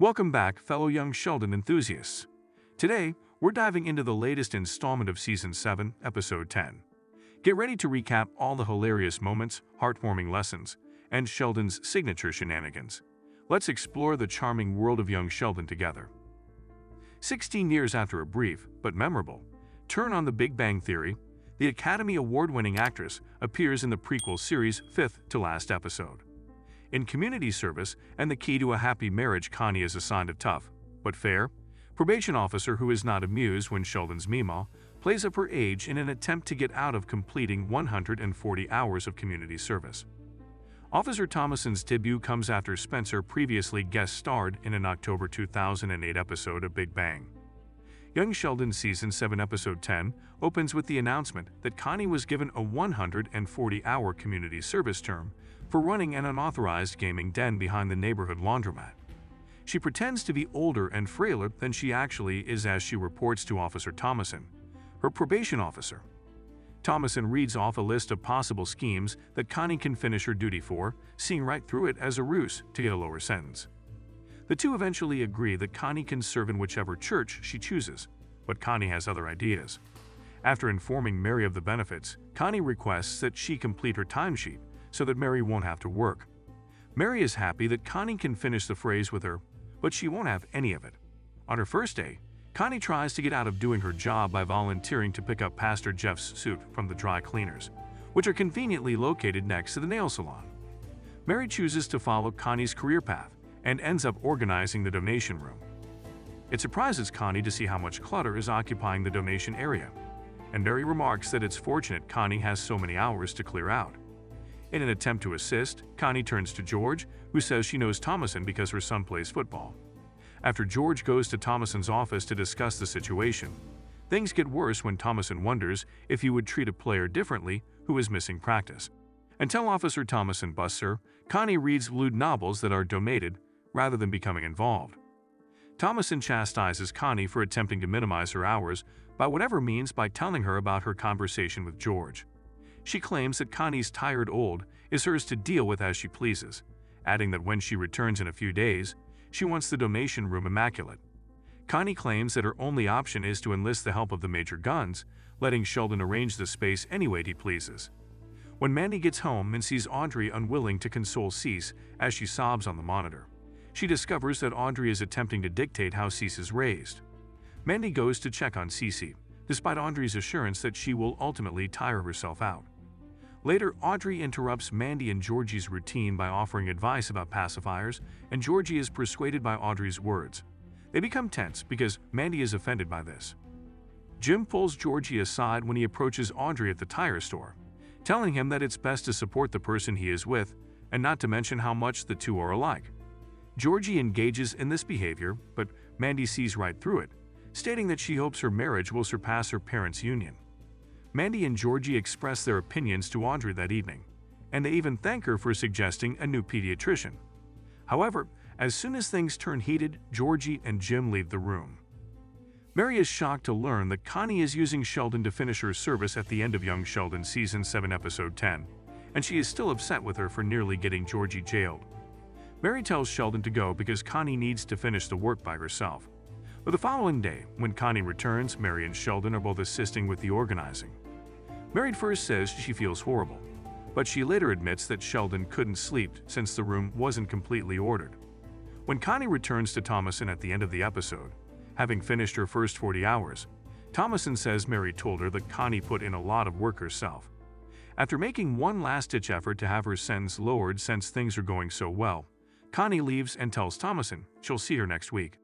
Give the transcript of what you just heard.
Welcome back, fellow young Sheldon enthusiasts. Today, we're diving into the latest installment of Season 7, Episode 10. Get ready to recap all the hilarious moments, heartwarming lessons, and Sheldon's signature shenanigans. Let's explore the charming world of young Sheldon together. 16 years after a brief, but memorable, turn on The Big Bang Theory, the Academy Award-winning actress appears in the prequel series' fifth-to-last episode. In community service and the key to a happy marriage, Connie is assigned a tough, but fair, probation officer who is not amused when Sheldon's Meemaw plays up her age in an attempt to get out of completing 140 hours of community service. Officer Thomason's debut comes after Spencer previously guest-starred in an October 2008 episode of Big Bang. Young Sheldon Season 7 Episode 10 opens with the announcement that Connie was given a 140-hour community service term for running an unauthorized gaming den behind the neighborhood laundromat. She pretends to be older and frailer than she actually is as she reports to Officer Thomason, her probation officer. Thomason reads off a list of possible schemes that Connie can finish her duty for, seeing right through it as a ruse to get a lower sentence. The two eventually agree that Connie can serve in whichever church she chooses, but Connie has other ideas. After informing Mary of the benefits, Connie requests that she complete her timesheet so that Mary won't have to work. Mary is happy that Connie can finish the phrase with her, but she won't have any of it. On her first day, Connie tries to get out of doing her job by volunteering to pick up Pastor Jeff's suit from the dry cleaners, which are conveniently located next to the nail salon. Mary chooses to follow Connie's career path and ends up organizing the donation room. It surprises Connie to see how much clutter is occupying the donation area, and Mary remarks that it's fortunate Connie has so many hours to clear out. In an attempt to assist, Connie turns to George, who says she knows Thomason because her son plays football. After George goes to Thomason's office to discuss the situation, things get worse when Thomason wonders if he would treat a player differently who is missing practice. Until Officer Thomason busts her, Connie reads lewd novels that are donated rather than becoming involved. Thomason chastises Connie for attempting to minimize her hours by whatever means by telling her about her conversation with George. She claims that Connie's tired old is hers to deal with as she pleases, adding that when she returns in a few days, she wants the donation room immaculate. Connie claims that her only option is to enlist the help of the major guns, letting Sheldon arrange the space any way he pleases. When Mandy gets home and sees Audrey unwilling to console Cease as she sobs on the monitor, she discovers that Audrey is attempting to dictate how Cease is raised. Mandy goes to check on Cece, despite Audrey's assurance that she will ultimately tire herself out. Later, Audrey interrupts Mandy and Georgie's routine by offering advice about pacifiers, and Georgie is persuaded by Audrey's words. They become tense because Mandy is offended by this. Jim pulls Georgie aside when he approaches Audrey at the tire store, telling him that it's best to support the person he is with, and not to mention how much the two are alike. Georgie engages in this behavior, but Mandy sees right through it, stating that she hopes her marriage will surpass her parents' union. Mandy and Georgie express their opinions to Audrey that evening, and they even thank her for suggesting a new pediatrician. However, as soon as things turn heated, Georgie and Jim leave the room. Mary is shocked to learn that Connie is using Sheldon to finish her service at the end of Young Sheldon Season 7 Episode 10, and she is still upset with her for nearly getting Georgie jailed. Mary tells Sheldon to go because Connie needs to finish the work by herself. But the following day, when Connie returns, Mary and Sheldon are both assisting with the organizing. Mary first says she feels horrible, but she later admits that Sheldon couldn't sleep since the room wasn't completely ordered. When Connie returns to Thomason at the end of the episode, having finished her first 40 hours, Thomason says Mary told her that Connie put in a lot of work herself. After making one last-ditch effort to have her sentence lowered since things are going so well, Connie leaves and tells Thomason she'll see her next week.